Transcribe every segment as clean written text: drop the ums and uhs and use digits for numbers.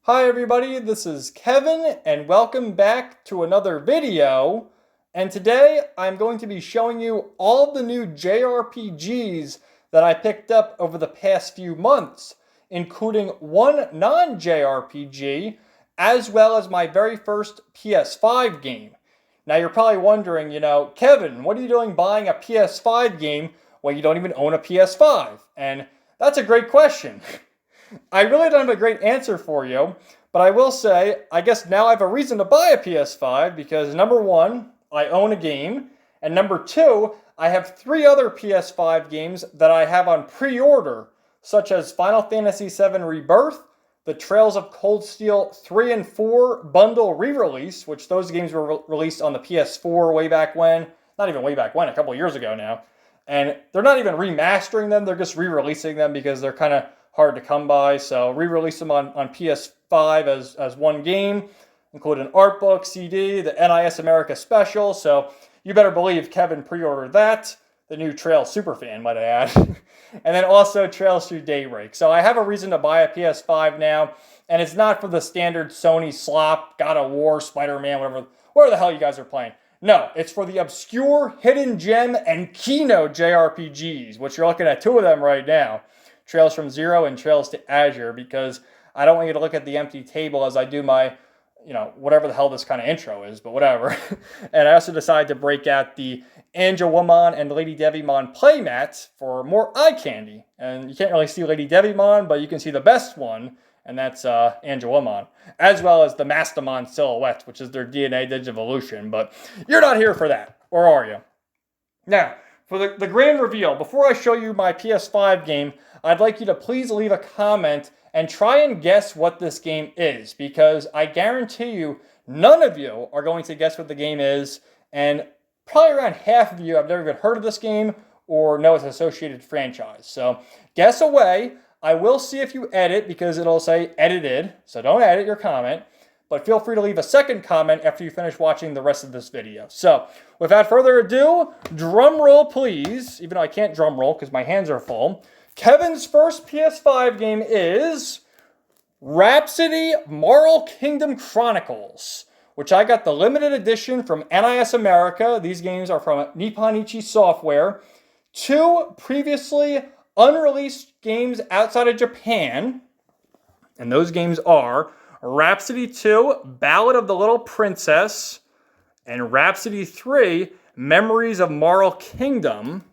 Hi everybody, this is Kevin and welcome back to another video. And today I'm going to be showing you all the new JRPGs that I picked up over the past few months, including one non-JRPG, as well as my very first PS5 game. Now you're probably wondering, Kevin, what are you doing buying a PS5 game when you don't even own a PS5? And that's a great question. I really don't have a great answer for you, but I will say, I guess now I have a reason to buy a PS5 because number one, I own a game, and number two, I have three other PS5 games that I have on pre-order, such as Final Fantasy VII Rebirth, the Trails of Cold Steel 3 and 4 bundle re-release, which those games were released on the PS4 way back when, not even way back when, a couple years ago now, and they're not even remastering them, they're just re-releasing them because they're kind of hard to come by, so re-release them on PS5 as one game, include an art book, CD, the NIS America special, so you better believe Kevin pre-ordered that, the new Trails Superfan, might I add, and then also Trails Through Daybreak. So I have a reason to buy a PS5 now, and it's not for the standard Sony slop, God of War, Spider-Man, whatever the hell you guys are playing. No, it's for the obscure, hidden gem, and keynote JRPGs, which you're looking at two of them right now. Trails from Zero and Trails to Azure, because I don't want you to look at the empty table as I do my, whatever the hell this kind of intro is, but whatever. And I also decided to break out the Angewomon and Lady Devimon playmats for more eye candy. And you can't really see Lady Devimon, but you can see the best one, and that's Angewomon, as well as the Mastamon silhouette, which is their DNA Digivolution. But you're not here for that, or are you? Now, for the grand reveal, before I show you my PS5 game, I'd like you to please leave a comment and try and guess what this game is, because I guarantee you none of you are going to guess what the game is, and probably around half of you have never even heard of this game or know its associated franchise. So guess away. I will see if you edit, because it'll say edited, so don't edit your comment. But feel free to leave a second comment after you finish watching the rest of this video. So, without further ado, drum roll please, even though I can't drum roll because my hands are full. Kevin's first PS5 game is Rhapsody Marl Kingdom Chronicles, which I got the limited edition from NIS America. These games are from Nipponichi Software. Two previously unreleased games outside of Japan, and those games are Rhapsody 2, Ballad of the Little Princess, and Rhapsody 3, Memories of Marl Kingdom.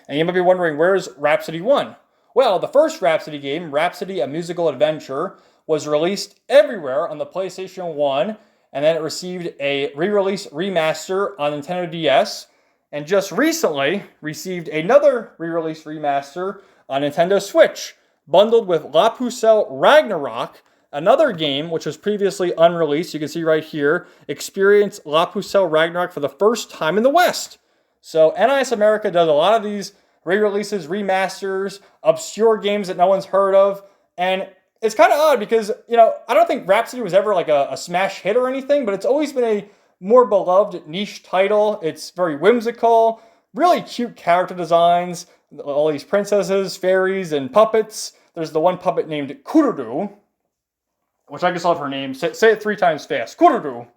And you might be wondering, where's Rhapsody 1? Well, the first Rhapsody game, Rhapsody: A Musical Adventure, was released everywhere on the PlayStation 1, and then it received a re-release remaster on Nintendo DS, and just recently received another re-release remaster on Nintendo Switch, bundled with La Pucelle Ragnarok, another game which was previously unreleased. You can see right here, experience La Pucelle Ragnarok for the first time in the West. So NIS America does a lot of these re-releases, remasters, obscure games that no one's heard of. And it's kind of odd because, I don't think Rhapsody was ever like a smash hit or anything, but it's always been a more beloved niche title. It's very whimsical, really cute character designs, all these princesses, fairies, and puppets. There's the one puppet named Kururu, which I just love her name. Say it 3 times fast. Kururu.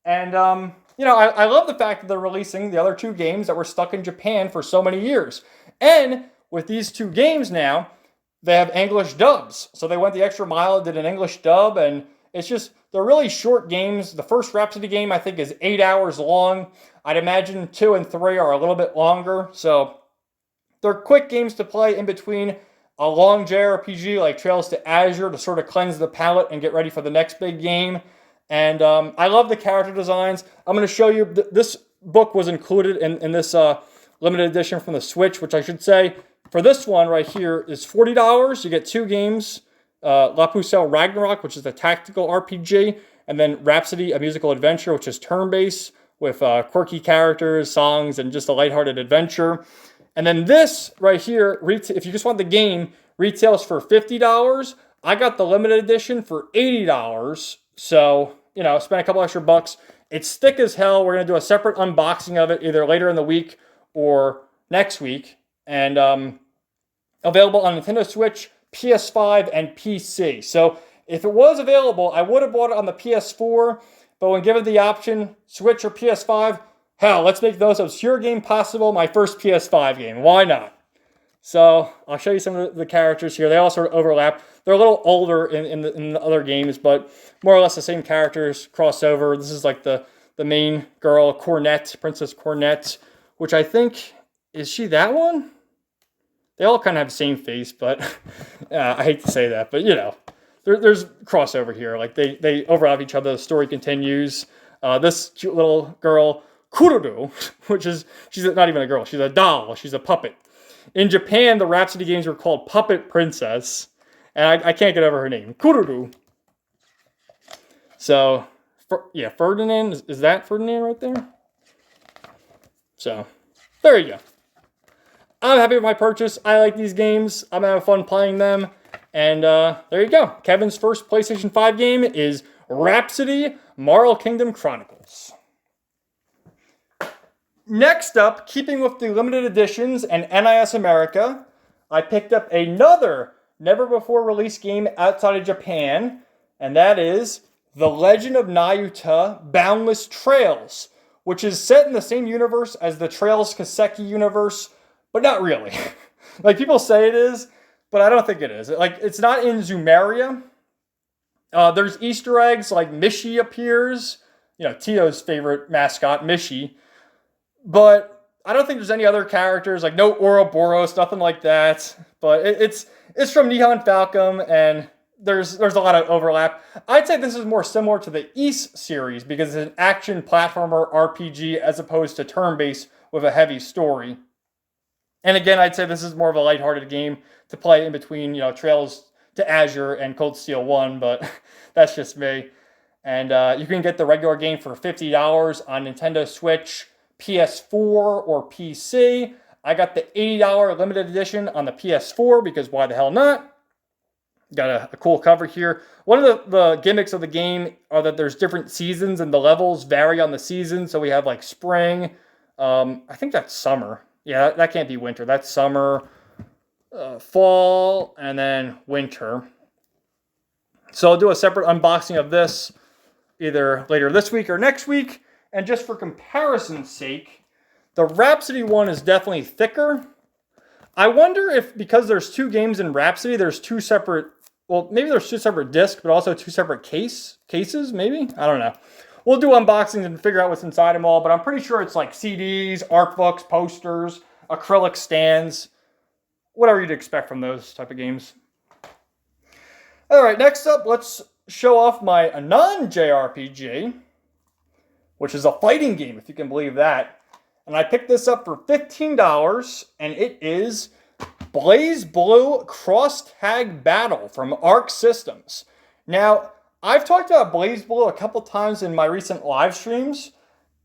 And, I love the fact that they're releasing the other two games that were stuck in Japan for so many years. And with these two games now, they have English dubs. So they went the extra mile and did an English dub, and it's just, they're really short games. The first Rhapsody game, I think, is 8 hours long. I'd imagine 2 and 3 are a little bit longer. So they're quick games to play in between a long JRPG like Trails to Azure to sort of cleanse the palate and get ready for the next big game. And I love the character designs. I'm going to show you, this book was included in this limited edition from the Switch, which I should say, for this one right here is $40. You get 2 games, La Pucelle Ragnarok, which is the tactical RPG, and then Rhapsody: A Musical Adventure, which is turn-based with quirky characters, songs, and just a lighthearted adventure. And then this right here, if you just want the game, retails for $50. I got the limited edition for $80. So, spend a couple extra bucks. It's thick as hell. We're going to do a separate unboxing of it either later in the week or next week. And available on Nintendo Switch, PS5, and PC. So If it was available, I would have bought it on the PS4, but when given the option, Switch or PS5, hell, let's make the most obscure game possible my first PS5 game. Why not? So I'll show you some of the characters here. They all sort of overlap. They're a little older in the other games, but more or less the same characters cross over. This is like the main girl, Cornet, Princess Cornet, which I think, is she that one? They all kind of have the same face, but I hate to say that, but you know, there's crossover here. Like they overlap each other. The story continues. This cute little girl, Kururu, she's not even a girl. She's a doll. She's a puppet. In Japan, the Rhapsody games were called Puppet Princess, and I can't get over her name, Kururu. So, yeah, Ferdinand, is that Ferdinand right there? So, there you go. I'm happy with my purchase. I like these games. I'm having fun playing them. And there you go. Kevin's first PlayStation 5 game is Rhapsody Marl Kingdom Chronicles. Next up, keeping with the limited editions and NIS America, I picked up another never-before-released game outside of Japan, and that is The Legend of Nayuta Boundless Trails, which is set in the same universe as the Trails Kaseki universe, but not really. Like, people say it is, but I don't think it is. Like, it's not in Zumeria. There's Easter eggs, like Mishi appears, you know, Tito's favorite mascot, Mishi. But I don't think there's any other characters, like no Ouroboros, nothing like that. But it's from Nihon Falcom, and there's a lot of overlap. I'd say this is more similar to the Ys series because it's an action platformer RPG as opposed to turn-based with a heavy story. And again, I'd say this is more of a lighthearted game to play in between, you know, Trails to Azure and Cold Steel 1, but that's just me. And you can get the regular game for $50 on Nintendo Switch, PS4, or PC. I got the $80 limited edition on the PS4 because why the hell not? Got a cool cover here. One of the gimmicks of the game are that there's different seasons and the levels vary on the season. So we have like spring. I think that's summer. Yeah, that can't be winter. That's summer, fall, and then winter. So I'll do a separate unboxing of this either later this week or next week. And just for comparison's sake, the Rhapsody one is definitely thicker. I wonder if, because there's two games in Rhapsody, there's two separate, well, maybe there's two separate discs, but also two separate cases, maybe? I don't know. We'll do unboxings and figure out what's inside them all, but I'm pretty sure it's like CDs, art books, posters, acrylic stands, whatever you'd expect from those type of games. All right, next up, let's show off my non-JRPG, which is a fighting game, if you can believe that. And I picked this up for $15, and it is BlazBlue Cross Tag Battle from Arc Systems. Now, I've talked about BlazBlue a couple times in my recent live streams,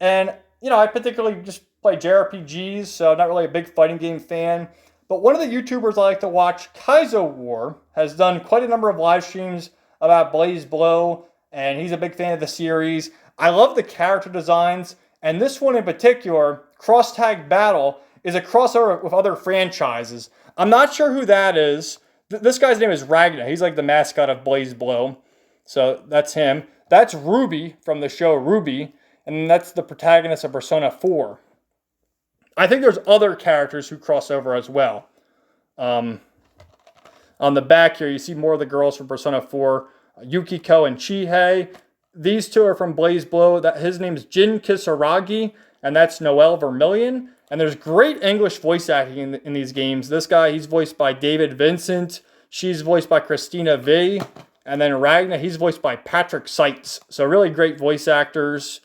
and, you know, I particularly just play JRPGs, so not really a big fighting game fan. But one of the YouTubers I like to watch, Kaizo War, has done quite a number of live streams about BlazBlue, and he's a big fan of the series. I love the character designs, and this one in particular, Cross Tag Battle, is a crossover with other franchises. I'm not sure who that is. This guy's name is Ragnar. He's like the mascot of BlazBlue. So that's him. That's Ruby from the show Ruby, and that's the protagonist of Persona 4. I think there's other characters who cross over as well. On the back here, you see more of the girls from Persona 4, Yukiko and Chihei. These two are from BlazBlue. His name's Jin Kisaragi, and that's Noelle Vermillion. And there's great English voice acting in these games. This guy, he's voiced by David Vincent. She's voiced by Christina V. And then Ragnar, he's voiced by Patrick Seitz. So really great voice actors.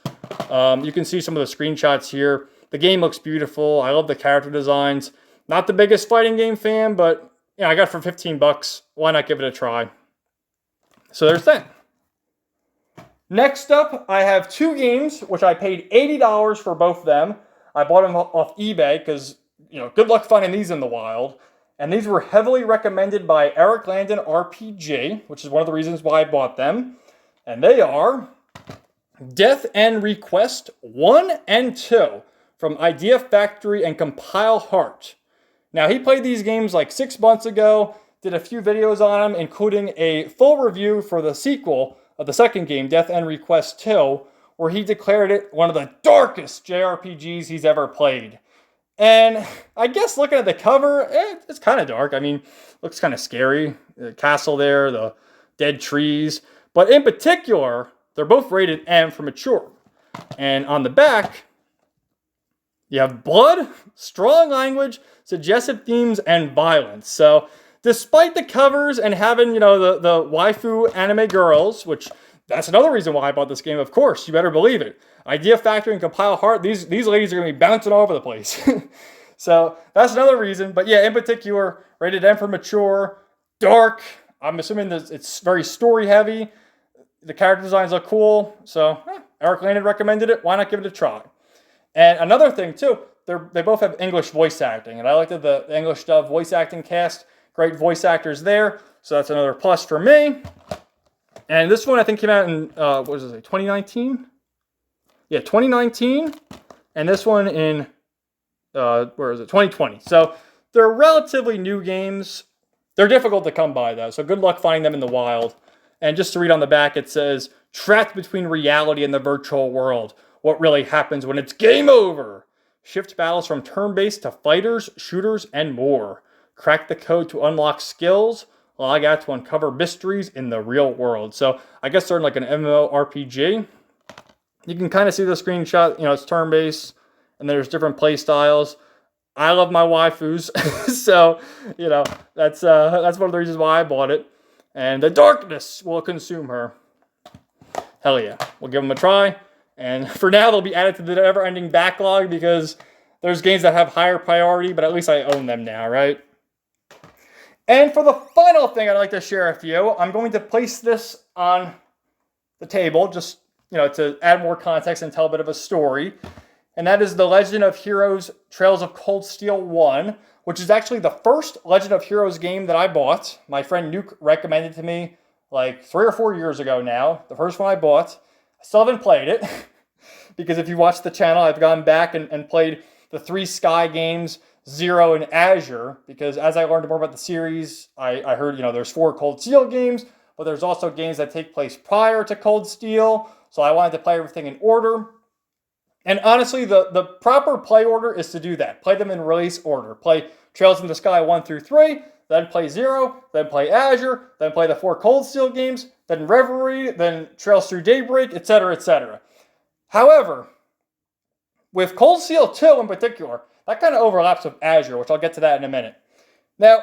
You can see some of the screenshots here. The game looks beautiful. I love the character designs. Not the biggest fighting game fan, but yeah, I got it for 15 bucks. Why not give it a try? So there's that. Next up, I have two games, which I paid $80 for both of them. I bought them off eBay because, you know, good luck finding these in the wild. And these were heavily recommended by Eric Landon RPG, which is one of the reasons why I bought them. And they are Death End Request 1 and 2 from Idea Factory and Compile Heart. Now, he played these games like 6 months ago. did a few videos on them, including a full review for the sequel of the second game, Death End Request 2, where he declared it one of the darkest JRPGs he's ever played. And I guess looking at the cover, it's kind of dark. I mean, looks kind of scary. The castle there, the dead trees. But in particular, they're both rated M for mature. And on the back, you have blood, strong language, suggestive themes, and violence. So despite the covers and having, the waifu anime girls, which that's another reason why I bought this game, of course, you better believe it. Idea Factory and Compile Heart, these ladies are going to be bouncing all over the place. So that's another reason. But yeah, in particular, rated M for mature, dark. I'm assuming that it's very story heavy. The character designs look cool. So Eric Landon recommended it. Why not give it a try? And another thing too, they both have English voice acting. And I liked the English dub voice acting cast. Great voice actors there. So that's another plus for me. And this one I think came out in, 2019? Yeah, 2019. And this one in, 2020. So they're relatively new games. They're difficult to come by though. So good luck finding them in the wild. And just to read on the back, it says, trapped between reality and the virtual world. What really happens when it's game over? Shift battles from turn-based to fighters, shooters, and more. Crack the code to unlock skills. Log out to uncover mysteries in the real world. So I guess they're in like an MMORPG. You can kind of see the screenshot. It's turn-based, and there's different play styles. I love my waifus, so that's one of the reasons why I bought it. And the darkness will consume her. Hell yeah, we'll give them a try. And for now, they'll be added to the never-ending backlog because there's games that have higher priority, but at least I own them now, right? And for the final thing I'd like to share with you, I'm going to place this on the table just, to add more context and tell a bit of a story. And that is The Legend of Heroes Trails of Cold Steel 1, which is actually the first Legend of Heroes game that I bought. My friend Nuke recommended to me like 3 or 4 years ago now. The first one I bought. I still haven't played it because if you watch the channel, I've gone back and played the 3 Sky games, Zero and Azure, because as I learned more about the series, I heard, there's 4 Cold Steel games, but there's also games that take place prior to Cold Steel, so I wanted to play everything in order. And honestly, the proper play order is to do that. Play them in release order. Play Trails in the Sky 1 through 3, then play Zero, then play Azure, then play the 4 Cold Steel games, then Reverie, then Trails Through Daybreak, etc., etc. However, with Cold Steel 2 in particular, that kind of overlaps with Azure, which I'll get to that in a minute. Now,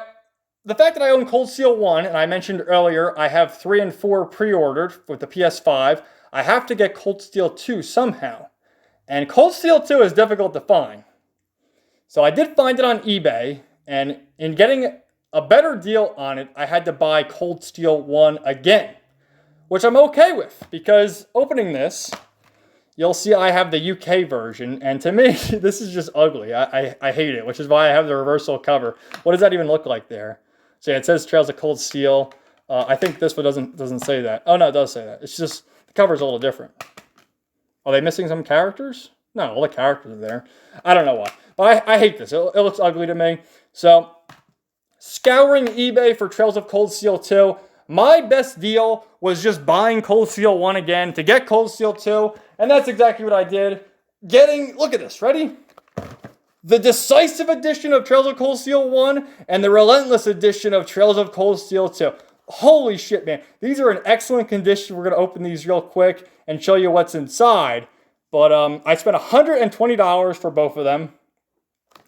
the fact that I own Cold Steel 1, and I mentioned earlier, I have 3 and 4 pre-ordered with the PS5, I have to get Cold Steel 2 somehow. And Cold Steel 2 is difficult to find. So I did find it on eBay, and in getting a better deal on it, I had to buy Cold Steel 1 again, which I'm okay with, because opening this, you'll see I have the UK version, and to me, this is just ugly. I hate it, which is why I have the reversal cover. What does that even look like there? So yeah, it says Trails of Cold Steel. I think this one doesn't say that. Oh no, it does say that. It's just, the cover's a little different. Are they missing some characters? No, all the characters are there. I don't know why. But I hate this. It looks ugly to me. So, scouring eBay for Trails of Cold Steel 2, my best deal was just buying Cold Steel 1 again to get Cold Steel 2. And that's exactly what I did. Look at this, ready? The Decisive Edition of Trails of Cold Steel 1 and the Relentless Edition of Trails of Cold Steel 2. Holy shit, man. These are in excellent condition. We're going to open these real quick and show you what's inside. But I spent $120 for both of them.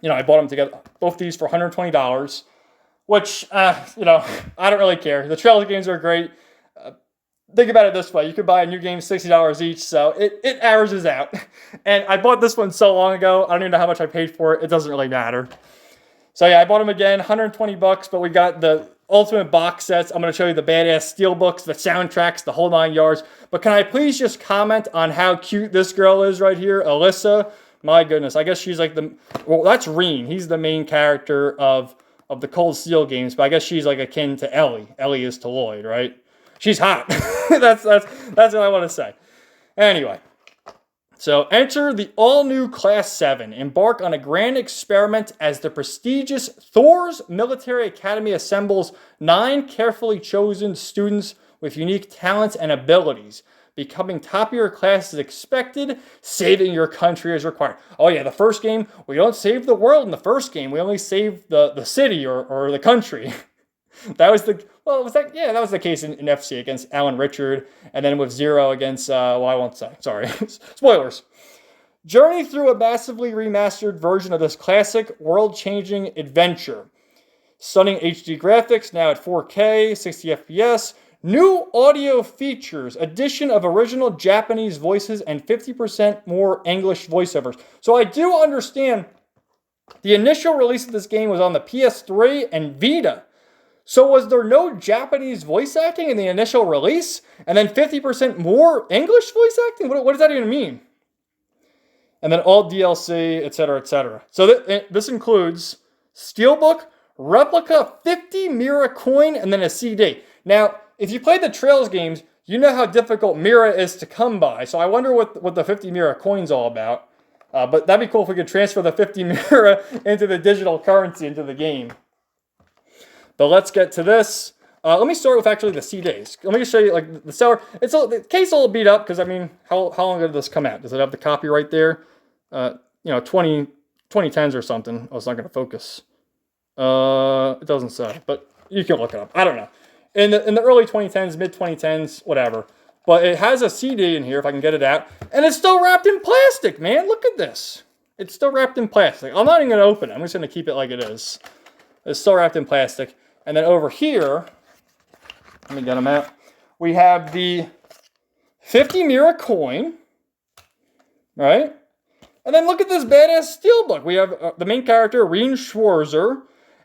I bought them together, both these for $120, which, I don't really care. The Trails games are great. Think about it this way. You could buy a new game $60 each, so it averages out. And I bought this one so long ago, I don't even know how much I paid for it. It doesn't really matter. So yeah, I bought them again, 120 bucks, but we got the ultimate box sets. I'm going to show you the badass steel books, the soundtracks, the whole 9 yards. But can I please just comment on how cute this girl is right here, Alyssa? My goodness, I guess she's like that's Reen. He's the main character of the Cold Steel games, but I guess she's like akin to Ellie. Ellie is to Lloyd, right? She's hot. That's what I want to say. Anyway, So enter the all-new Class 7. Embark on a grand experiment as the prestigious Thor's Military Academy assembles 9 carefully chosen students with unique talents and abilities. Becoming top of your class is expected. Saving your country is required. Oh yeah, the first game, we don't save the world in the first game. We only save the city or the country. That was the, well, was that, yeah, that was the case in FC against Alan Richard, and then with Zero against, well, I won't say, sorry, spoilers. Journey through a massively remastered version of this classic, world-changing adventure. Stunning HD graphics, now at 4K, 60 FPS. New audio features, addition of original Japanese voices, and 50% more English voiceovers. So I do understand the initial release of this game was on the PS3 and Vita. So was there no Japanese voice acting in the initial release? And then 50% more English voice acting? What does that even mean? And then all DLC, etc., etc. So this includes Steelbook, replica 50 Mira coin, and then a CD. Now, if you play the Trails games, you know how difficult Mira is to come by. So I wonder what the 50 Mira coin's all about. But that'd be cool if we could transfer the 50 Mira into the digital currency into the game. But let's get to this. Let me start with actually the CDs. Let me just show you like the seller. The case all beat up because I mean, how long did this come out? Does it have the copyright there? 2010s or something. Oh, it's not going to focus. It doesn't say, but you can look it up. I don't know. In the early 2010s, mid 2010s, whatever. But it has a CD in here if I can get it out, and it's still wrapped in plastic, man. Look at this. It's still wrapped in plastic. I'm not even going to open it. I'm just going to keep it like it is. It's still wrapped in plastic. And then over here, let me get them out. We have the 50 Mira coin, right? And then look at this badass steelbook. We have the main character, Reen Schwarzer.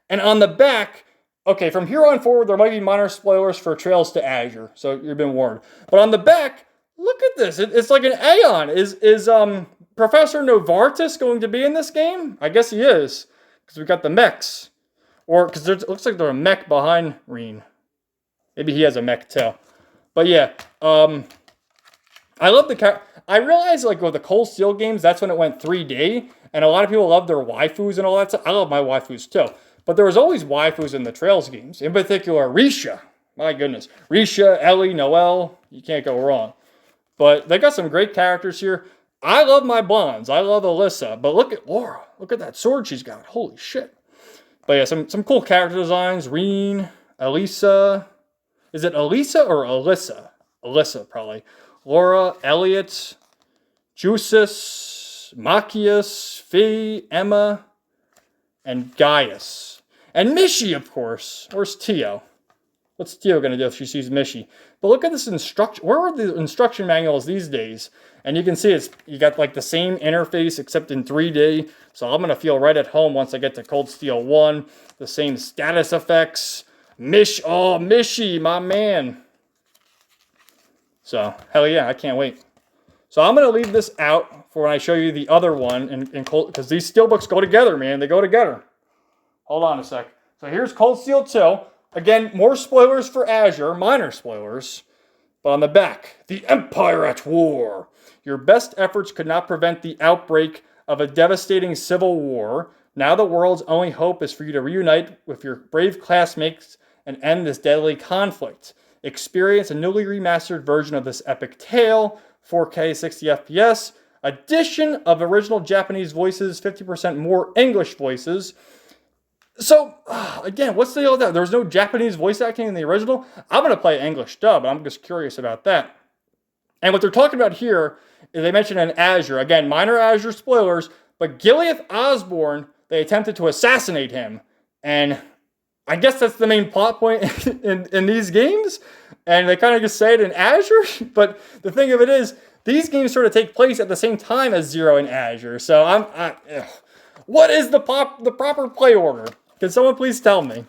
And on the back, okay, from here on forward, there might be minor spoilers for Trails to Azure. So you've been warned. But on the back, look at this. It's like an Aeon. Is Professor Novartis going to be in this game? I guess he is. Because we've got the mechs. Or, because it looks like there's a mech behind Reen. Maybe he has a mech too. But yeah, I love the I realized like with the Cold Steel games, that's when it went 3D. And a lot of people love their waifus and all that stuff. I love my waifus too. But there was always waifus in the Trails games. In particular, Risha. My goodness. Risha, Ellie, Noelle. You can't go wrong. But they got some great characters here. I love my blondes. I love Alyssa. But look at Laura. Look at that sword she's got. Holy shit. But yeah, some cool character designs. Reen, Elisa. Is it Elisa or Alyssa? Alyssa, probably. Laura, Elliot, Jusis, Machias, Fee, Emma, and Gaius. And Mishi, of course. Where's Tio? What's Tio going to do if she sees Mishi? But look at this instruction. Where are the instruction manuals these days? And you can see you got like the same interface except in 3D. So I'm going to feel right at home once I get to Cold Steel 1. The same status effects. Mishi, my man. So, hell yeah, I can't wait. So I'm going to leave this out for when I show you the other one. Because these steelbooks go together, man. They go together. Hold on a sec. So here's Cold Steel 2. Again, more spoilers for Azure. Minor spoilers. But on the back, the Empire at War. Your best efforts could not prevent the outbreak of a devastating civil war. Now the world's only hope is for you to reunite with your brave classmates and end this deadly conflict. Experience a newly remastered version of this epic tale, 4K 60 FPS, addition of original Japanese voices, 50% more English voices. So, again, what's the deal with that? There's no Japanese voice acting in the original? I'm going to play English dub, I'm just curious about that. And what they're talking about here is they mentioned in Azure, again, minor Azure spoilers, but Gilead Osborne, they attempted to assassinate him. And I guess that's the main plot point in these games. And they kind of just say it in Azure. But the thing of it is, these games sort of take place at the same time as Zero in Azure. So what is the proper play order? Can someone please tell me?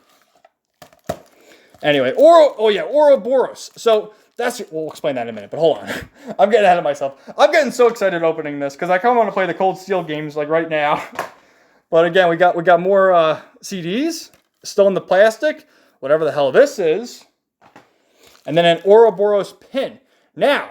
Anyway, Ouroboros. So we'll explain that in a minute, but hold on. I'm getting ahead of myself. I'm getting so excited opening this because I kind of want to play the Cold Steel games like right now. But again, we got more CDs still in the plastic, whatever the hell this is. And then an Ouroboros pin. Now,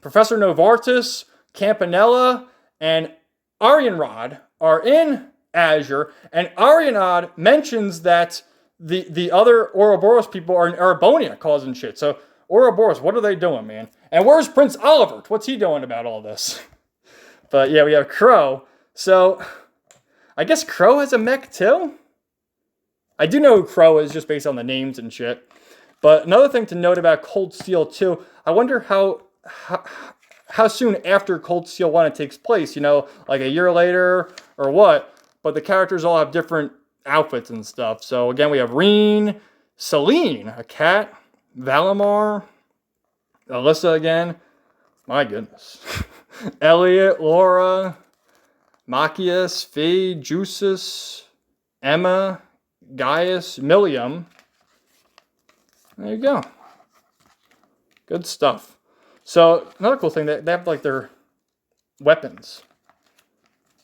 Professor Novartis, Campanella, and Arianrod are in Azure, and Arianrod mentions that the other Ouroboros people are in Erebonia causing shit. So Ouroboros, what are they doing, man? And where's Prince Oliver? What's he doing about all this? But yeah, we have Crow. So I guess Crow has a mech too? I do know who Crow is just based on the names and shit. But another thing to note about Cold Steel 2, I wonder how soon after Cold Steel 1 it takes place, you know, like a year later or what. But the characters all have different outfits and stuff. So again, we have Reen, Celine, a cat, Valimar, Alyssa again. My goodness. Elliot, Laura, Machias, Fee, Jusis, Emma, Gaius, Milliam. There you go. Good stuff. So another cool thing, they have like their weapons.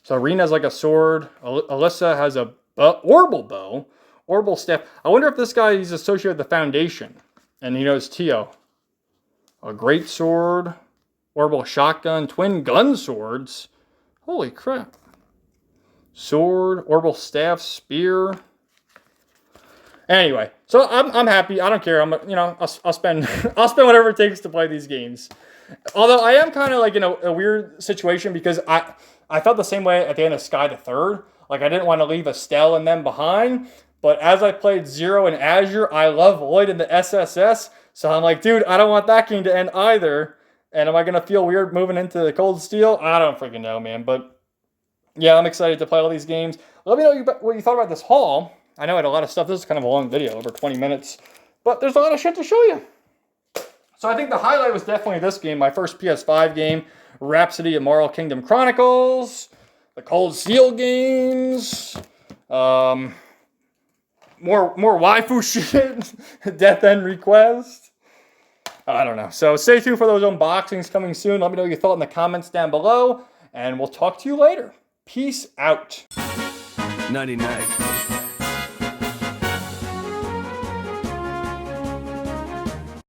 So Reen has like a sword. Alyssa has a orbital bow, orbital staff. I wonder if this guy is associated with the Foundation, and he knows Tio. A great sword, orbital shotgun, twin gun swords. Holy crap! Sword, orbital staff, spear. Anyway, so I'm happy. I don't care. I'll spend I'll spend whatever it takes to play these games. Although I am kind of like in a weird situation because I felt the same way at the end of Sky the Third. Like I didn't want to leave Estelle and them behind. But as I played Zero in Azure, I love Lloyd in the SSS. So I'm like, dude, I don't want that game to end either. And am I going to feel weird moving into Cold Steel? I don't freaking know, man. But yeah, I'm excited to play all these games. Let me know what you thought about this haul. I know I had a lot of stuff. This is kind of a long video, over 20 minutes. But there's a lot of shit to show you. So I think the highlight was definitely this game, my first PS5 game, Rhapsody of Moral Kingdom Chronicles, the Cold Steel games, more waifu shit, Death End Request. I don't know. So stay tuned for those unboxings coming soon. Let me know what you thought in the comments down below, and we'll talk to you later. Peace out. 99.